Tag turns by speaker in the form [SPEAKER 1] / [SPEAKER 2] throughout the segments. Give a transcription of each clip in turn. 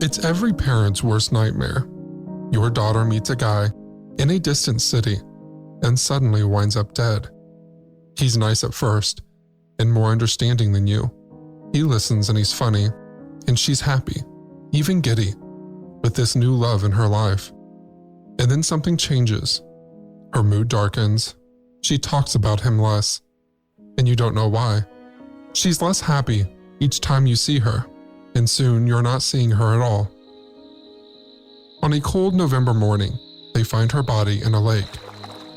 [SPEAKER 1] It's every parent's worst nightmare. Your daughter meets a guy in a distant city and suddenly winds up dead. He's nice at first and more understanding than you. He listens and he's funny, and she's happy, even giddy, with this new love in her life. And then something changes. Her mood darkens. She talks about him less, and you don't know why. She's less happy each time you see her, and soon you're not seeing her at all. On a cold November morning, they find her body in a lake,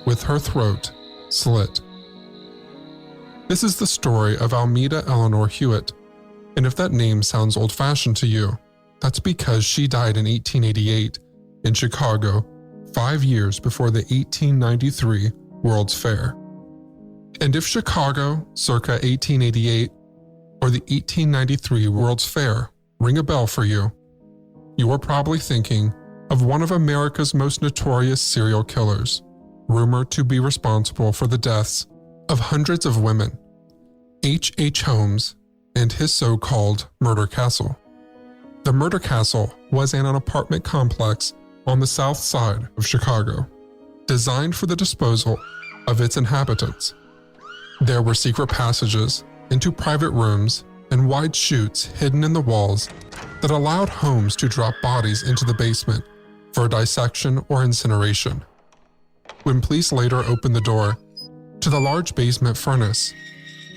[SPEAKER 1] with her throat slit. This is the story of Almeda Eleanor Hewitt, and if that name sounds old-fashioned to you, that's because she died in 1888 in Chicago, 5 years before the 1893 World's Fair. And if Chicago, circa 1888, or the 1893 World's Fair ring a bell for you, you are probably thinking of one of America's most notorious serial killers, rumored to be responsible for the deaths of hundreds of women, H. Holmes and his so-called murder castle. The murder castle was an apartment complex on the south side of Chicago, designed for the disposal of its inhabitants. There were secret passages into private rooms and wide chutes hidden in the walls that allowed Holmes to drop bodies into the basement for dissection or incineration. When police later opened the door to the large basement furnace,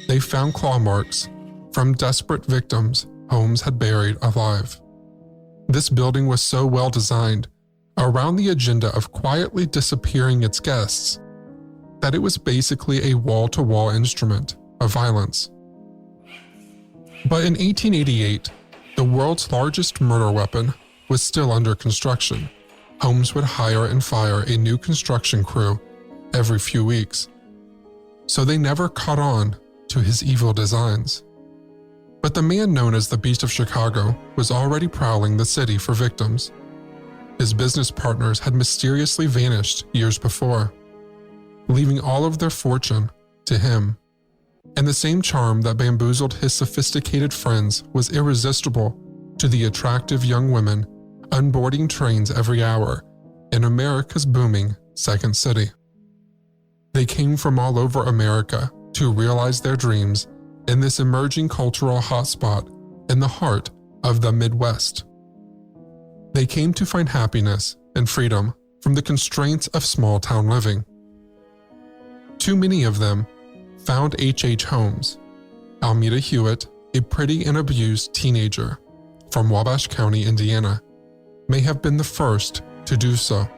[SPEAKER 1] they found claw marks from desperate victims Holmes had buried alive. This building was so well designed around the agenda of quietly disappearing its guests that it was basically a wall-to-wall instrument of violence. But in 1888, the world's largest murder weapon was still under construction. Holmes would hire and fire a new construction crew every few weeks, so they never caught on to his evil designs. But the man known as the Beast of Chicago was already prowling the city for victims. His business partners had mysteriously vanished years before, leaving all of their fortune to him. And the same charm that bamboozled his sophisticated friends was irresistible to the attractive young women onboarding trains every hour in America's booming second city. They came from all over America to realize their dreams in this emerging cultural hotspot in the heart of the Midwest. They came to find happiness and freedom from the constraints of small-town living. Too many of them found H. Holmes. Almeda Hewitt, a pretty and abused teenager from Wabash County, Indiana, may have been the first to do so.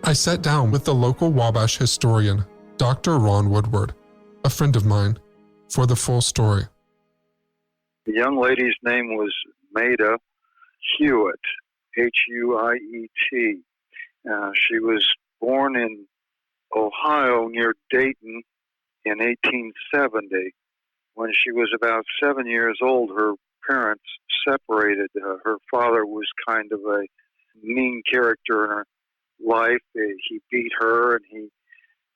[SPEAKER 1] I sat down with the local Wabash historian, Dr. Ron Woodward, a friend of mine, for the full story.
[SPEAKER 2] The young lady's name was Maida Hewitt, Huiet. She was born in Ohio near Dayton in 1870. When she was about 7 years old, her parents separated. Her father was kind of a mean character in her life. He beat her and he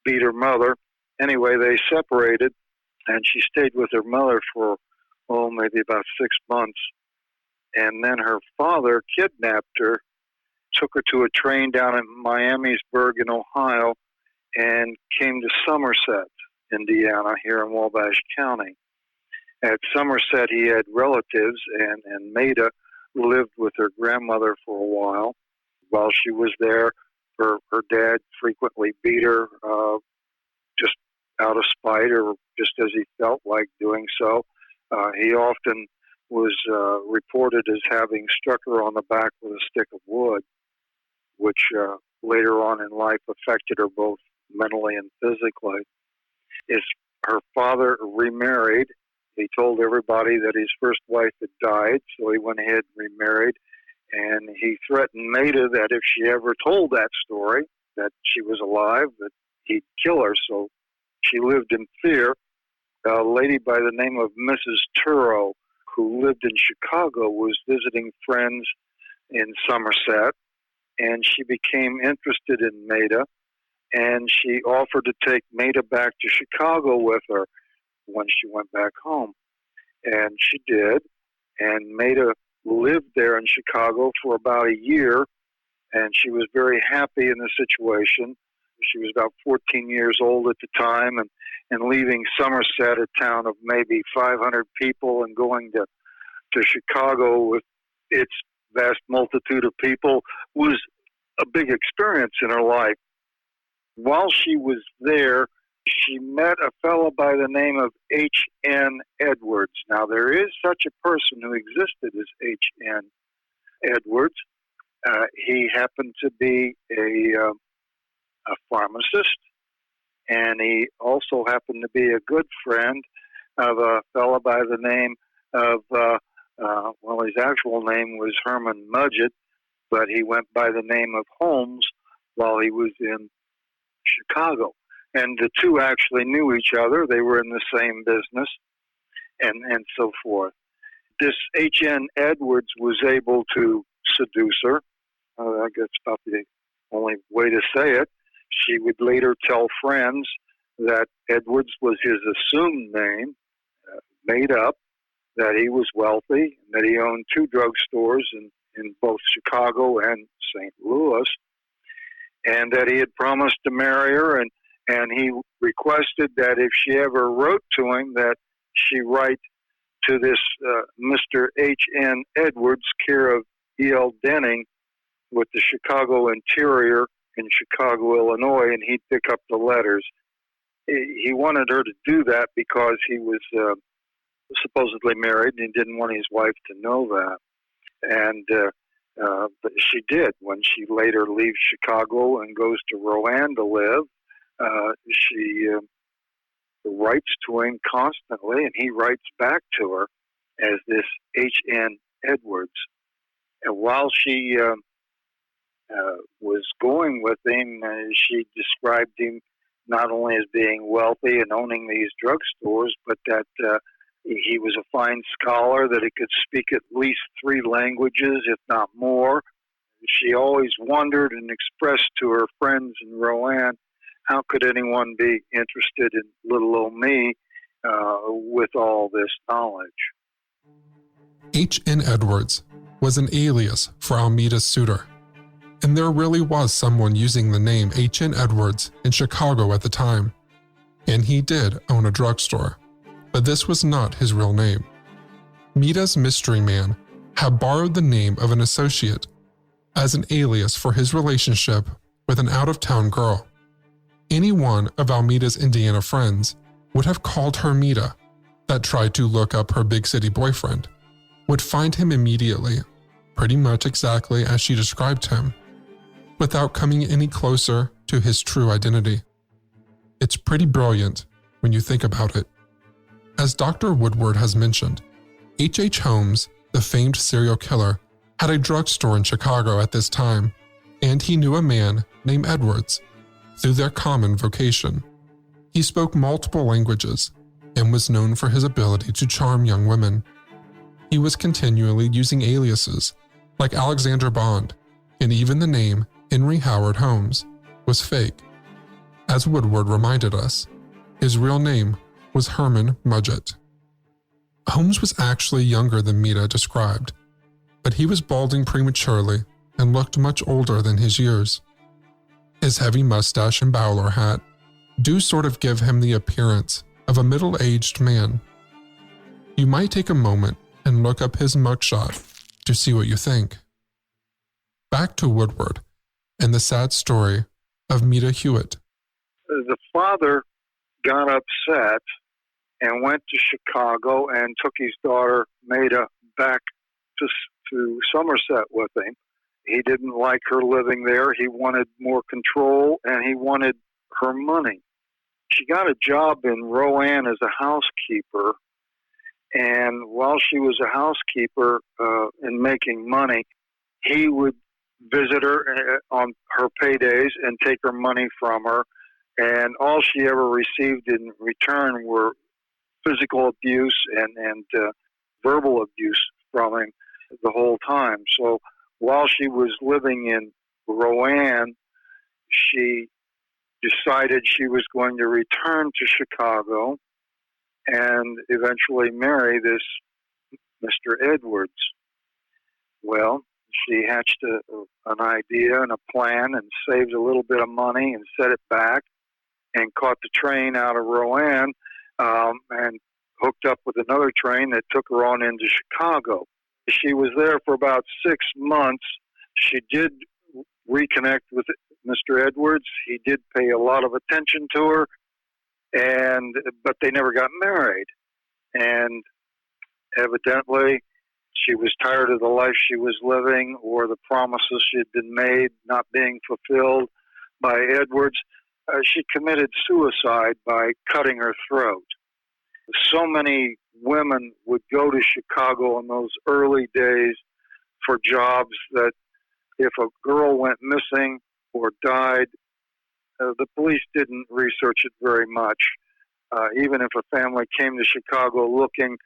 [SPEAKER 2] beat her mother. Anyway, they separated, and she stayed with her mother for, maybe about 6 months. And then her father kidnapped her, took her to a train down in Miamisburg in Ohio, and came to Somerset, Indiana, here in Wabash County. At Somerset, he had relatives, and Maida lived with her grandmother for a while. While she was there, her dad frequently beat her just out of spite or just as he felt like doing so. He often was reported as having struck her on the back with a stick of wood, which later on in life affected her both mentally and physically. Her father remarried. He told everybody that his first wife had died, so he went ahead and remarried. And he threatened Maida that if she ever told that story, that she was alive, that he'd kill her. So she lived in fear. A lady by the name of Mrs. Turrow, who lived in Chicago, was visiting friends in Somerset, and she became interested in Maida, and she offered to take Maida back to Chicago with her when she went back home. And she did, and Maida lived there in Chicago for about a year, and she was very happy in the situation. She was about 14 years old at the time, and leaving Somerset, a town of maybe 500 people, and going to Chicago with its vast multitude of people was a big experience in her life. While she was there, she met a fellow by the name of H.N. Edwards. Now, there is such a person who existed as H.N. Edwards. He happened to be a pharmacist, and he also happened to be a good friend of a fellow by the name of, his actual name was Herman Mudgett, but he went by the name of Holmes while he was in Chicago. And the two actually knew each other. They were in the same business, and so forth. This H.N. Edwards was able to seduce her. I guess about the only way to say it. She would later tell friends that Edwards was his assumed name, made up, that he was wealthy, and that he owned 2 drugstores in both Chicago and St. Louis, and that he had promised to marry her, and he requested that if she ever wrote to him, that she write to this Mr. H.N. Edwards, care of E.L. Denning, with the Chicago Interior in Chicago, Illinois, and he'd pick up the letters. He wanted her to do that because he was supposedly married, and he didn't want his wife to know that. And but she did. When she later leaves Chicago and goes to Rowan to live, she writes to him constantly, and he writes back to her as this H.N. Edwards. And while she was going with him, she described him not only as being wealthy and owning these drugstores, but that he was a fine scholar, that he could speak at least 3 languages, if not more. She always wondered and expressed to her friends in Rowan, how could anyone be interested in little old me with all this knowledge?
[SPEAKER 1] H.N. Edwards was an alias for Almeida's suitor, and there really was someone using the name H.N. Edwards in Chicago at the time, and he did own a drugstore, but this was not his real name. Meida's mystery man had borrowed the name of an associate as an alias for his relationship with an out-of-town girl. Any one of Almeida's Indiana friends would have called her Meida that tried to look up her big city boyfriend, would find him immediately, pretty much exactly as she described him, without coming any closer to his true identity. It's pretty brilliant when you think about it. As Dr. Woodward has mentioned, H.H. Holmes, the famed serial killer, had a drugstore in Chicago at this time, and he knew a man named Edwards through their common vocation. He spoke multiple languages and was known for his ability to charm young women. He was continually using aliases like Alexander Bond, and even the name Henry Howard Holmes was fake. As Woodward reminded us, his real name was Herman Mudgett. Holmes was actually younger than Meida described, but he was balding prematurely and looked much older than his years. His heavy mustache and bowler hat do sort of give him the appearance of a middle-aged man. You might take a moment and look up his mugshot to see what you think. Back to Woodward and the sad story of Meida Hewitt.
[SPEAKER 2] The father got upset and went to Chicago and took his daughter Maida back to Somerset with him. He didn't like her living there. He wanted more control, and he wanted her money. She got a job in Rowan as a housekeeper, and while she was a housekeeper and making money, he would visit her on her paydays and take her money from her, and all she ever received in return were physical abuse and verbal abuse from him the whole time. So while she was living in Rowan, she decided she was going to return to Chicago and eventually marry this Mr. Edwards. Well, she hatched an idea and a plan and saved a little bit of money and set it back and caught the train out of Rowan and hooked up with another train that took her on into Chicago. She was there for about 6 months. She did reconnect with Mr. Edwards. He did pay a lot of attention to her, but they never got married. And evidently, she was tired of the life she was living or the promises she had been made not being fulfilled by Edwards. She committed suicide by cutting her throat. So many women would go to Chicago in those early days for jobs that if a girl went missing or died, the police didn't research it very much. Even if a family came to Chicago looking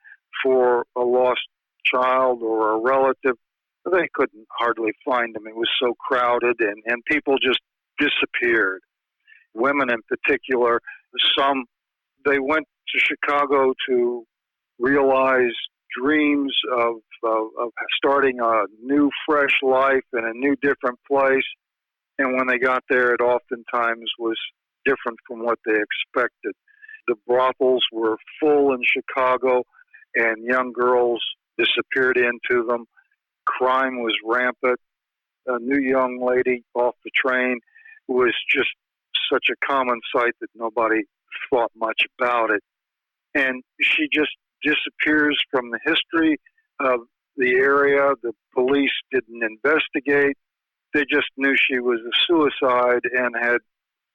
[SPEAKER 2] for a lost child or a relative, they couldn't hardly find them. It was so crowded, and people just disappeared. Women in particular, they went to Chicago to realize dreams of starting a new, fresh life in a new, different place. And when they got there, it oftentimes was different from what they expected. The brothels were full in Chicago, and young girls disappeared into them. Crime was rampant. A new young lady off the train was just such a common sight that nobody thought much about it. And she just disappears from the history of the area. The police didn't investigate. They just knew she was a suicide and had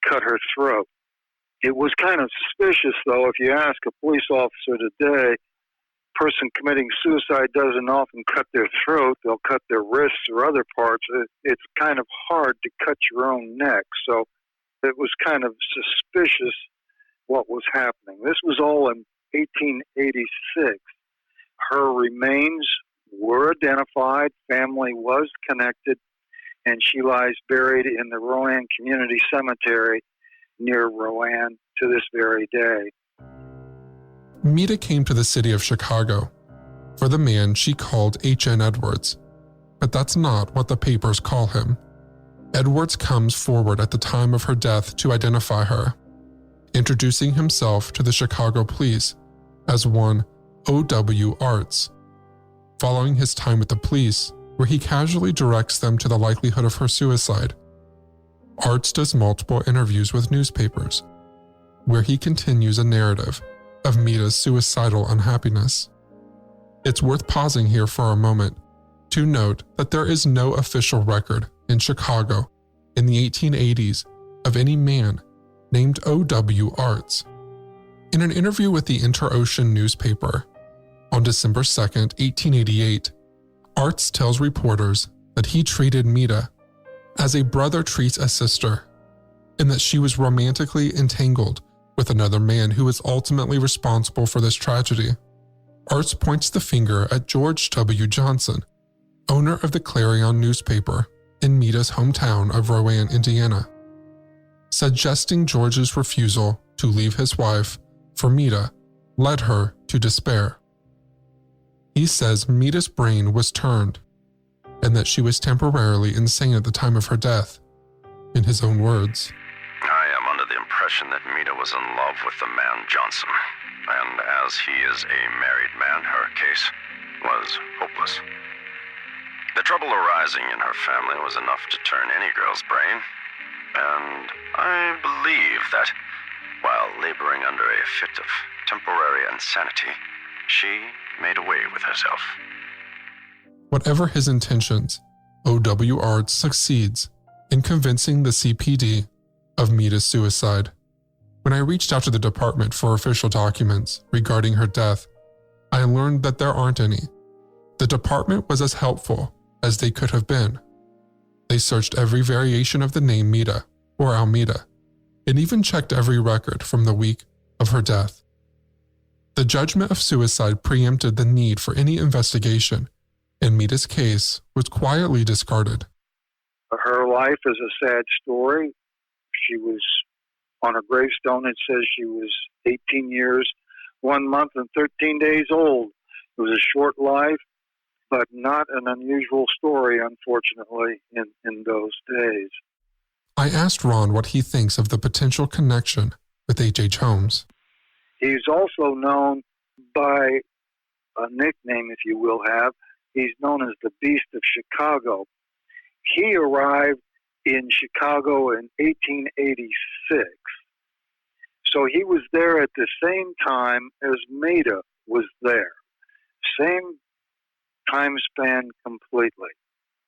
[SPEAKER 2] cut her throat. It was kind of suspicious, though, if you ask a police officer today, a person committing suicide doesn't often cut their throat. They'll cut their wrists or other parts. It's kind of hard to cut your own neck. So it was kind of suspicious what was happening. This was all in 1886. Her remains were identified, family was connected, and she lies buried in the Rowan Community Cemetery near Rowan to this very day.
[SPEAKER 1] Mita came to the city of Chicago for the man she called H.N. Edwards, but that's not what the papers call him. Edwards comes forward at the time of her death to identify her, introducing himself to the Chicago police as one O.W. Arts. Following his time with the police, where he casually directs them to the likelihood of her suicide, Arts does multiple interviews with newspapers, where he continues a narrative of Mita's suicidal unhappiness. It's worth pausing here for a moment to note that there is no official record in Chicago in the 1880s of any man named O.W. Arts. In an interview with the Inter-Ocean newspaper on December 2, 1888, Arts tells reporters that he treated Mita as a brother treats a sister, and that she was romantically entangled with another man who was ultimately responsible for this tragedy. Arts points the finger at George W. Johnson, owner of the Clarion newspaper in Mita's hometown of Rowan, Indiana, suggesting George's refusal to leave his wife for Mita led her to despair. He says Mita's brain was turned and that she was temporarily insane at the time of her death. In his own words,
[SPEAKER 3] I am under the impression that Mita was in love with the man Johnson, and as he is a married man, her case was hopeless. The trouble arising in her family was enough to turn any girl's brain, and I believe that while laboring under a fit of temporary insanity, she made away with herself.
[SPEAKER 1] Whatever his intentions, O.W. Arts succeeds in convincing the CPD of Mita's suicide. When I reached out to the department for official documents regarding her death, I learned that there aren't any. The department was as helpful as they could have been. They searched every variation of the name Mita or Almeda, and even checked every record from the week of her death. The judgment of suicide preempted the need for any investigation, and Mita's case was quietly discarded.
[SPEAKER 2] Her life is a sad story. She was, on her gravestone, it says she was 18 years, 1 month, and 13 days old. It was a short life. but not an unusual story, unfortunately, in those days.
[SPEAKER 1] I asked Ron what he thinks of the potential connection with H.H. Holmes.
[SPEAKER 2] He's also known by a nickname, if you will have. He's known as the Beast of Chicago. He arrived in Chicago in 1886. So he was there at the same time as Maida was there. Same time span completely.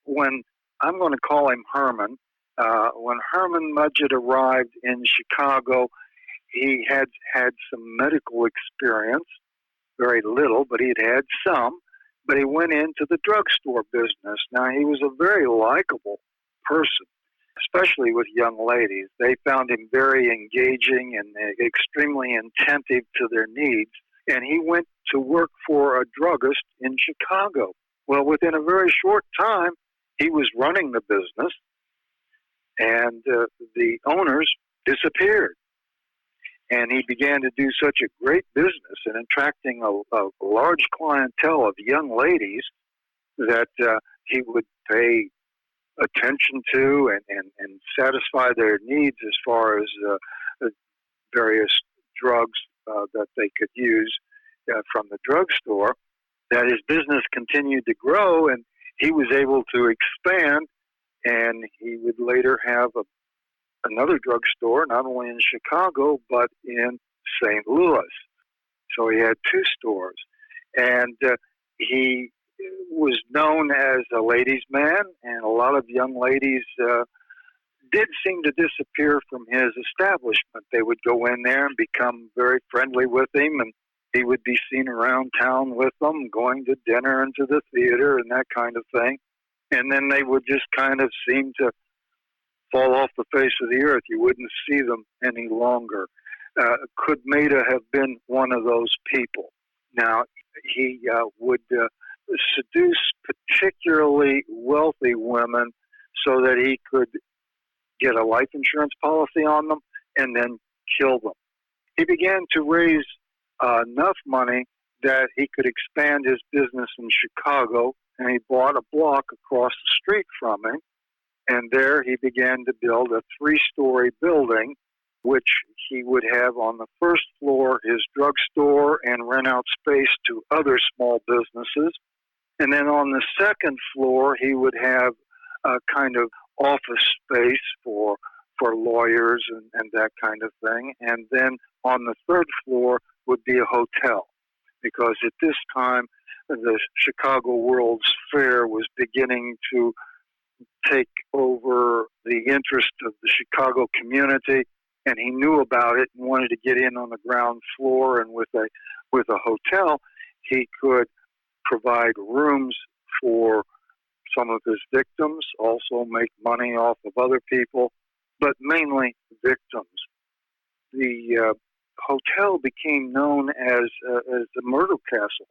[SPEAKER 2] When, I'm going to call him Herman, when Herman Mudgett arrived in Chicago, he had had some medical experience, very little, but he'd had some. But he went into the drugstore business. Now, he was a very likable person, especially with young ladies. They found him very engaging and extremely attentive to their needs. And he went to work for a druggist in Chicago. Well, within a very short time, he was running the business, and the owners disappeared. And he began to do such a great business and attracting a large clientele of young ladies that he would pay attention to and satisfy their needs as far as various drugs that they could use from the drugstore, that his business continued to grow and he was able to expand, and he would later have another drugstore, not only in Chicago, but in St. Louis. So he had two stores. And he was known as a ladies' man, and a lot of young ladies did seem to disappear from his establishment. They would go in there and become very friendly with him, and he would be seen around town with them, going to dinner and to the theater and that kind of thing. And then they would just kind of seem to fall off the face of the earth. You wouldn't see them any longer. Could Maida have been one of those people? Now, he would seduce particularly wealthy women so that he could get a life insurance policy on them and then kill them. He began to raise enough money that he could expand his business in Chicago, and he bought a block across the street from him. And there he began to build a 3-story building, which he would have on the first floor his drugstore and rent out space to other small businesses. And then on the second floor, he would have a kind of office space for lawyers and that kind of thing. And then on the third floor would be a hotel, because at this time, the Chicago World's Fair was beginning to take over the interest of the Chicago community, and he knew about it and wanted to get in on the ground floor. And with a hotel, he could provide rooms for some of his victims, also make money off of other people, but mainly victims. The hotel became known as the murder castle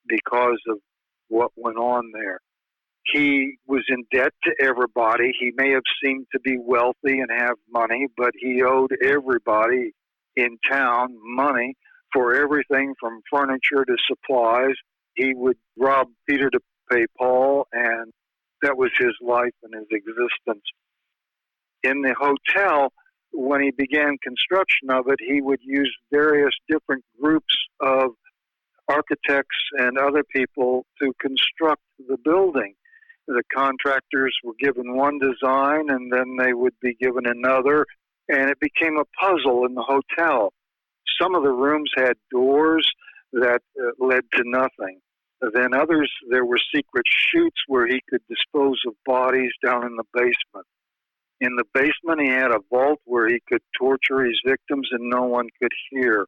[SPEAKER 2] because of what went on there. He was in debt to everybody. He may have seemed to be wealthy and have money, but he owed everybody in town money for everything from furniture to supplies. He would rob Peter to pay Paul, and that was his life and his existence. In the hotel, when he began construction of it, he would use various different groups of architects and other people to construct the building. The contractors were given one design, and then they would be given another, and it became a puzzle in the hotel. Some of the rooms had doors that led to nothing. Then others, there were secret chutes where he could dispose of bodies down in the basement. In the basement, he had a vault where he could torture his victims and no one could hear.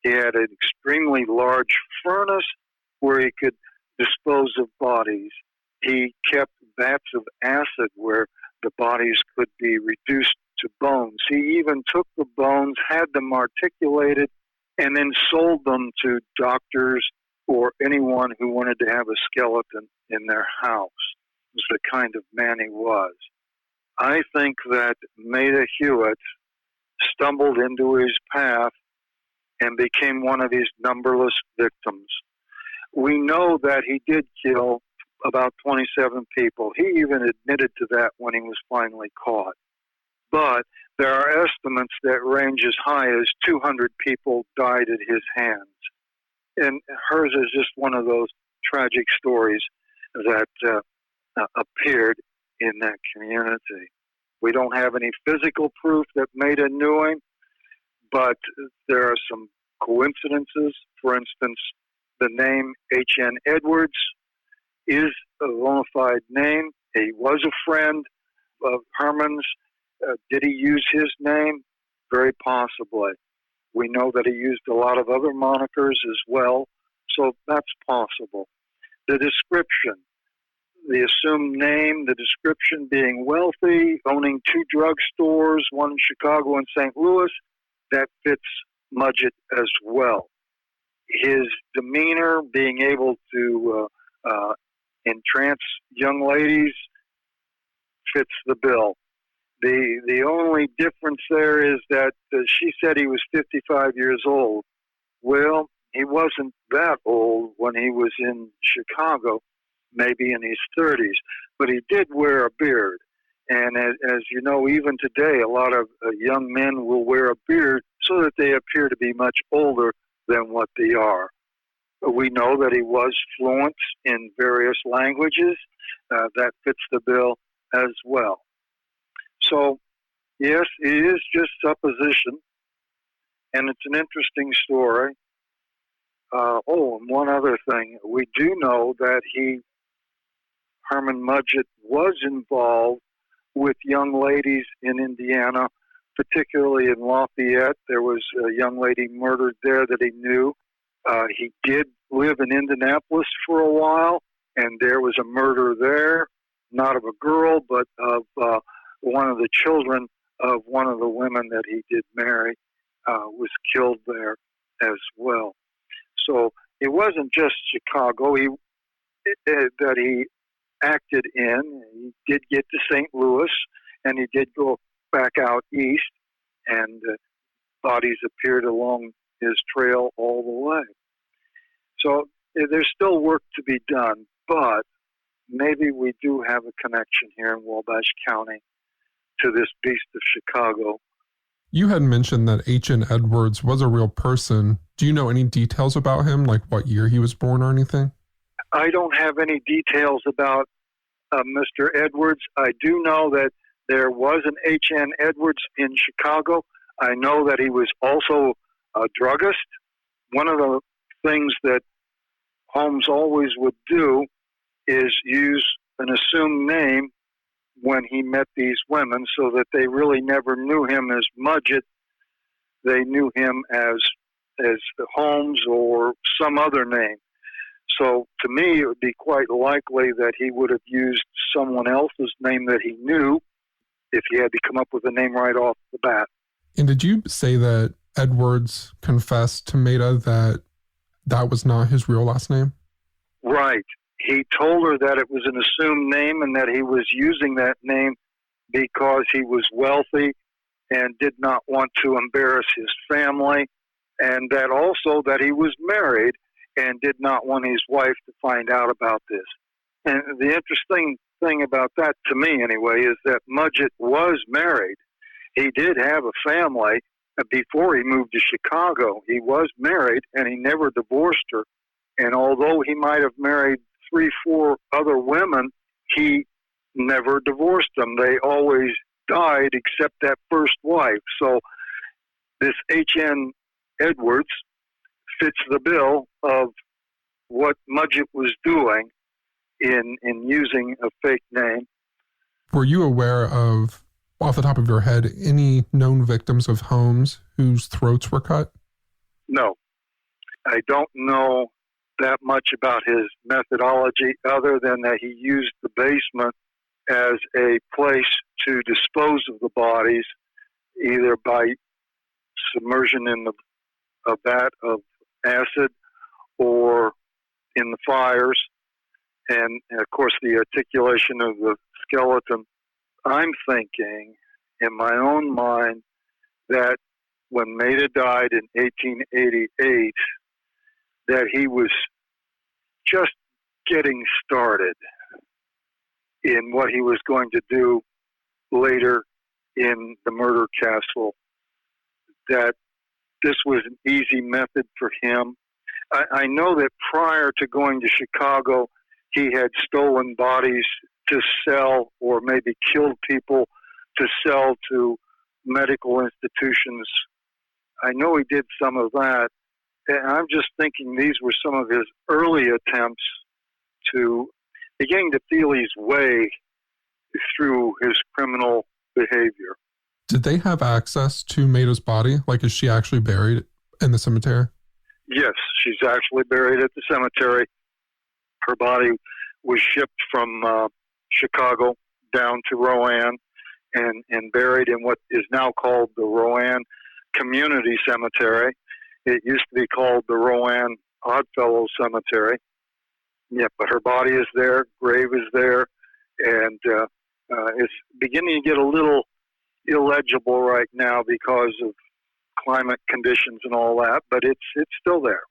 [SPEAKER 2] He had an extremely large furnace where he could dispose of bodies. He kept vats of acid where the bodies could be reduced to bones. He even took the bones, had them articulated, and then sold them to doctors or anyone who wanted to have a skeleton in their house. It was the kind of man he was. I think that Maida Hewitt stumbled into his path and became one of his numberless victims. We know that he did kill about 27 people. He even admitted to that when he was finally caught. But there are estimates that range as high as 200 people died at his hands. And hers is just one of those tragic stories that appeared in that community. We don't have any physical proof that Maida knew him, but there are some coincidences. For instance, the name H.N. Edwards is a bona fide name. He was a friend of Herman's. Did he use his name? Very possibly. We know that he used a lot of other monikers as well, so that's possible. The description, the assumed name, the description being wealthy, owning 2 drugstores, one in Chicago and St. Louis, that fits Mudgett as well. His demeanor, being able to entrance young ladies, fits the bill. The only difference there is that she said he was 55 years old. Well, he wasn't that old when he was in Chicago, maybe in his 30s, but he did wear a beard. And as you know, even today, a lot of young men will wear a beard so that they appear to be much older than what they are. We know that he was fluent in various languages. That fits the bill as well. So, yes, it is just supposition, and it's an interesting story. And one other thing. We do know that Herman Mudgett, was involved with young ladies in Indiana, particularly in Lafayette. There was a young lady murdered there that he knew. He did live in Indianapolis for a while, and there was a murder there, not of a girl, but of one of the children of one of the women that he did marry, was killed there as well. So it wasn't just Chicago that he acted in. He did get to St. Louis, and he did go back out east, and bodies appeared along his trail all the way. So there's still work to be done, but maybe we do have a connection here in Wabash County to this beast of Chicago.
[SPEAKER 1] You had mentioned that H.N. Edwards was a real person. Do you know any details about him, like what year he was born or anything?
[SPEAKER 2] I don't have any details about Mr. Edwards. I do know that there was an H.N. Edwards in Chicago. I know that he was also a druggist. One of the things that Holmes always would do is use an assumed name when he met these women, so that they really never knew him as Mudgett. They knew him as Holmes or some other name. So to me, it would be quite likely that he would have used someone else's name that he knew if he had to come up with a name right off the bat.
[SPEAKER 1] And did you say that Edwards confessed to Maida that was not his real last name?
[SPEAKER 2] Right. He told her that it was an assumed name and that he was using that name because he was wealthy and did not want to embarrass his family, and that also that he was married and did not want his wife to find out about this. And the interesting thing about that, to me anyway, is that Mudgett was married. He did have a family before he moved to Chicago. He was married, and he never divorced her. And although he might have married 3-4 other women, he never divorced them. They always died except that first wife. So this H.N. Edwards fits the bill of what Mudgett was doing in using a fake name.
[SPEAKER 1] Were you aware of, off the top of your head, any known victims of Holmes whose throats were cut?
[SPEAKER 2] No. I don't know that much about his methodology other than that he used the basement as a place to dispose of the bodies, either by submersion in a vat of acid or in the fires, and of course the articulation of the skeleton. I'm thinking in my own mind that when Maida died in 1888, that he was just getting started in what he was going to do later in the murder castle, that this was an easy method for him. I know that prior to going to Chicago, he had stolen bodies to sell, or maybe killed people to sell to medical institutions. I know he did some of that. And I'm just thinking these were some of his early attempts to beginning to feel his way through his criminal behavior.
[SPEAKER 1] Did they have access to Maida's body? Like, is she actually buried in the cemetery?
[SPEAKER 2] Yes, she's actually buried at the cemetery. Her body was shipped from Chicago down to Rowan and buried in what is now called the Rowan Community Cemetery. It used to be called the Rowan Oddfellows Cemetery. Yeah, but her body is there, grave is there, and it's beginning to get a little illegible right now because of climate conditions and all that, but it's still there.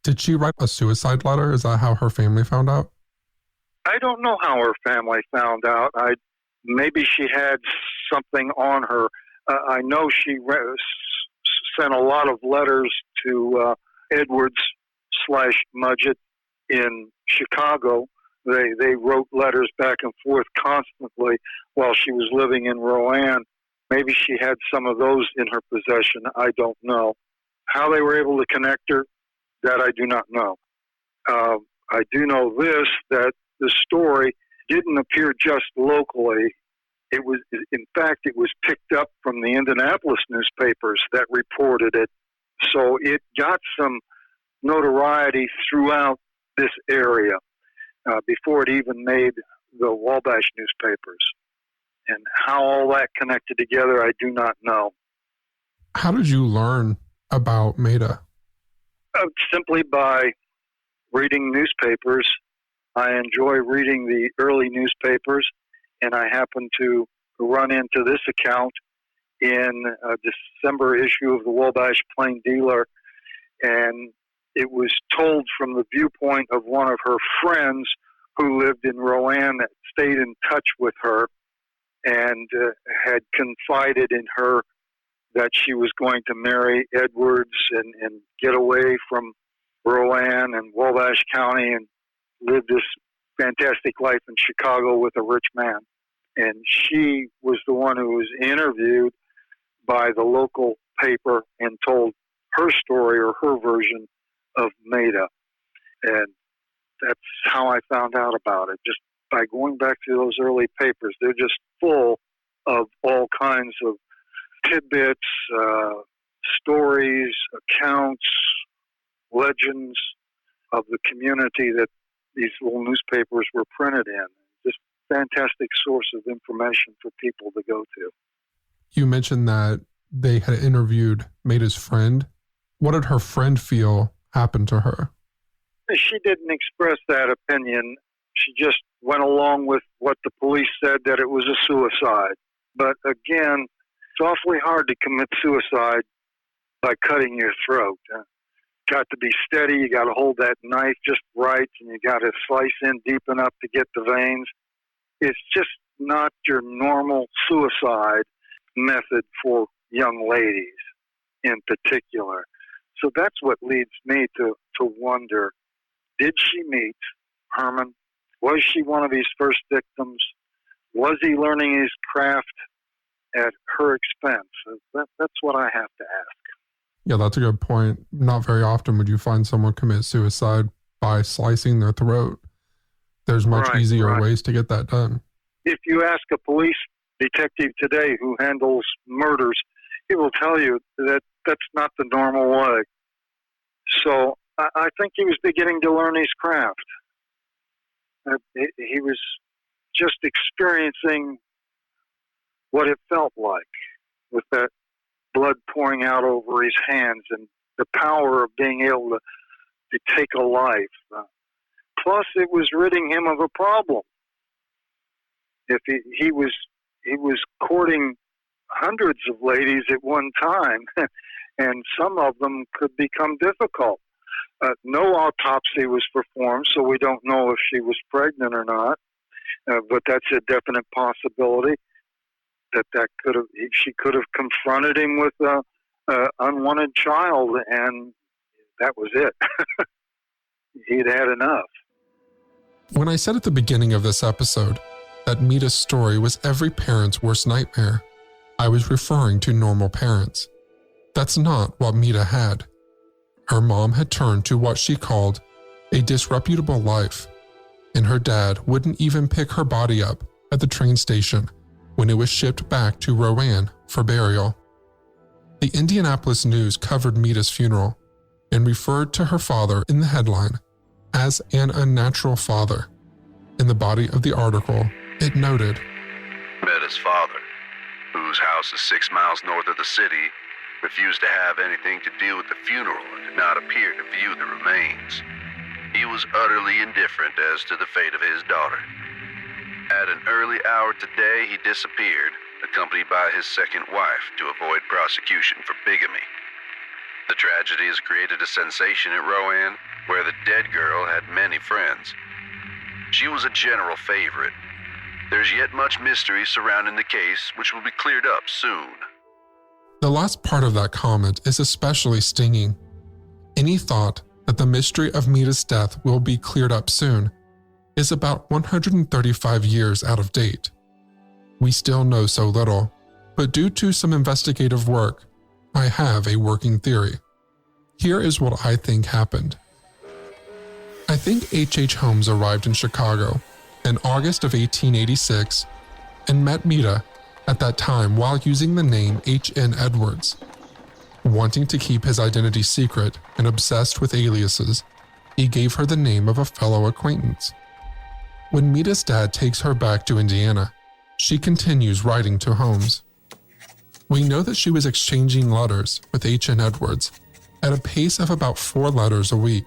[SPEAKER 1] Did she write a suicide letter? Is that how her family found out?
[SPEAKER 2] I don't know how her family found out. Maybe she had something on her. I know she sent a lot of letters to Edwards/Mudgett in Chicago. They wrote letters back and forth constantly while she was living in Rowan. Maybe she had some of those in her possession. I don't know. How they were able to connect her, that I do not know. I do know this, that the story didn't appear just locally. It was, in fact, it was picked up from the Indianapolis newspapers that reported it. So it got some notoriety throughout this area before it even made the Wabash newspapers. And how all that connected together, I do not know.
[SPEAKER 1] How did you learn about Maida?
[SPEAKER 2] Simply by reading newspapers. I enjoy reading the early newspapers, and I happened to run into this account in a December issue of the Wabash Plain Dealer, and it was told from the viewpoint of one of her friends who lived in Rowan that stayed in touch with her and had confided in her that she was going to marry Edwards and get away from Rowan and Wabash County and live this fantastic life in Chicago with a rich man. And she was the one who was interviewed by the local paper and told her story or her version of Maida. And that's how I found out about it, just by going back to those early papers. They're just full of all kinds of tidbits, stories, accounts, legends of the community that these little newspapers were printed in. Just fantastic source of information for people to go to.
[SPEAKER 1] You mentioned that they had interviewed Maida's friend. What did her friend feel happened to her?
[SPEAKER 2] She didn't express that opinion. She just went along with what the police said, that it was a suicide. But again, it's awfully hard to commit suicide by cutting your throat. Got to be steady. You got to hold that knife just right, and you got to slice in deep enough to get the veins. It's just not your normal suicide method for young ladies in particular. So that's what leads me to wonder, did she meet Herman? Was she one of his first victims? Was he learning his craft at her expense? That's what I have to ask.
[SPEAKER 1] Yeah, that's a good point. Not very often would you find someone commit suicide by slicing their throat. There's much easier ways to get that done.
[SPEAKER 2] If you ask a police detective today who handles murders, he will tell you that that's not the normal way. So I think he was beginning to learn his craft. He was just experiencing what it felt like with that blood pouring out over his hands and the power of being able to take a life. Plus, it was ridding him of a problem. If he was courting hundreds of ladies at one time, and some of them could become difficult. No autopsy was performed, so we don't know if she was pregnant or not. But that's a definite possibility she could have confronted him with a unwanted child, and that was it. He'd had enough.
[SPEAKER 1] When I said at the beginning of this episode that Mita's story was every parent's worst nightmare, I was referring to normal parents. That's not what Mita had. Her mom had turned to what she called a disreputable life, and her dad wouldn't even pick her body up at the train station when it was shipped back to Rowan for burial. The Indianapolis News covered Mita's funeral and referred to her father in the headline as an unnatural father. In the body of the article, it noted,
[SPEAKER 3] Mita's father, whose house is 6 miles north of the city, refused to have anything to do with the funeral and did not appear to view the remains. He was utterly indifferent as to the fate of his daughter. At an early hour today, he disappeared, accompanied by his second wife, to avoid prosecution for bigamy. The tragedy has created a sensation at Rowan, where the dead girl had many friends. She was a general favorite. There's yet much mystery surrounding the case, which will be cleared up soon.
[SPEAKER 1] The last part of that comment is especially stinging. Any thought that the mystery of Mita's death will be cleared up soon is about 135 years out of date. We still know so little, but due to some investigative work, I have a working theory. Here is what I think happened. I think H.H. Holmes arrived in Chicago in August of 1886 and met Mita at that time while using the name H.N. Edwards. Wanting to keep his identity secret and obsessed with aliases, he gave her the name of a fellow acquaintance. When Mita's dad takes her back to Indiana, she continues writing to Holmes. We know that she was exchanging letters with H.N. Edwards at a pace of about 4 letters a week.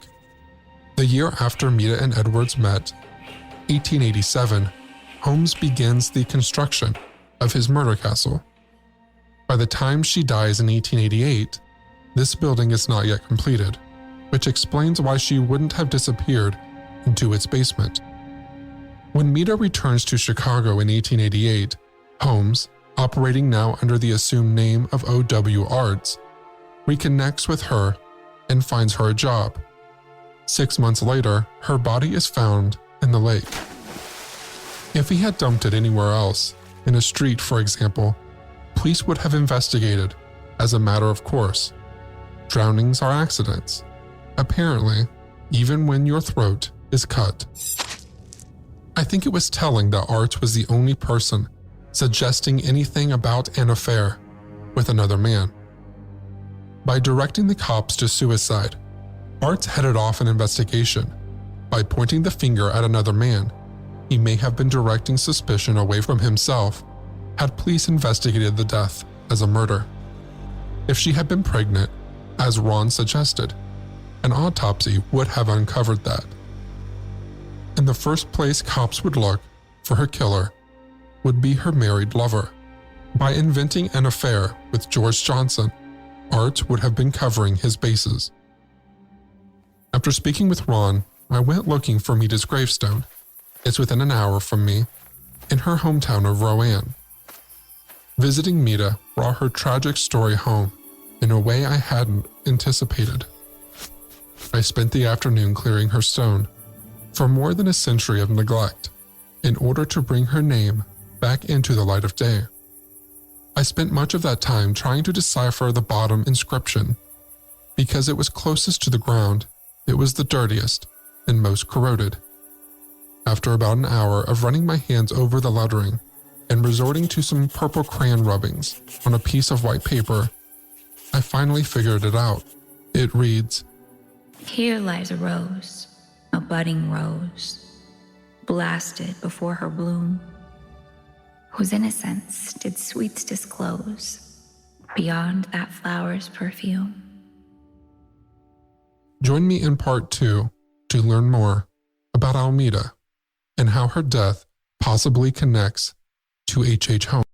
[SPEAKER 1] The year after Mita and Edwards met, 1887, Holmes begins the construction of his murder castle. By the time she dies in 1888, this building is not yet completed, which explains why she wouldn't have disappeared into its basement. When Mita returns to Chicago in 1888, Holmes, operating now under the assumed name of O.W. Arts, reconnects with her and finds her a job. 6 months later, her body is found in the lake. If he had dumped it anywhere else, in a street for example, police would have investigated as a matter of course. Drownings are accidents. Apparently, even when your throat is cut. I think it was telling that Arts was the only person suggesting anything about an affair with another man. By directing the cops to suicide, Arts headed off an investigation. By pointing the finger at another man, he may have been directing suspicion away from himself had police investigated the death as a murder. If she had been pregnant, as Ron suggested, an autopsy would have uncovered that. In the first place cops would look for her killer would be her married lover. By inventing an affair with George Johnson, Art would have been covering his bases. After speaking with Ron, I went looking for Mita's gravestone. It's within an hour from me, in her hometown of Rowan. Visiting Mita brought her tragic story home in a way I hadn't anticipated. I spent the afternoon clearing her stone for more than a century of neglect in order to bring her name back into the light of day. I spent much of that time trying to decipher the bottom inscription. Because it was closest to the ground, it was the dirtiest and most corroded. After about an hour of running my hands over the lettering and resorting to some purple crayon rubbings on a piece of white paper, I finally figured it out. It reads,
[SPEAKER 4] Here lies a rose, a budding rose, blasted before her bloom, whose innocence did sweets disclose beyond that flower's perfume.
[SPEAKER 1] Join me in part 2 to learn more about Almeda and how her death possibly connects to H.H. Holmes.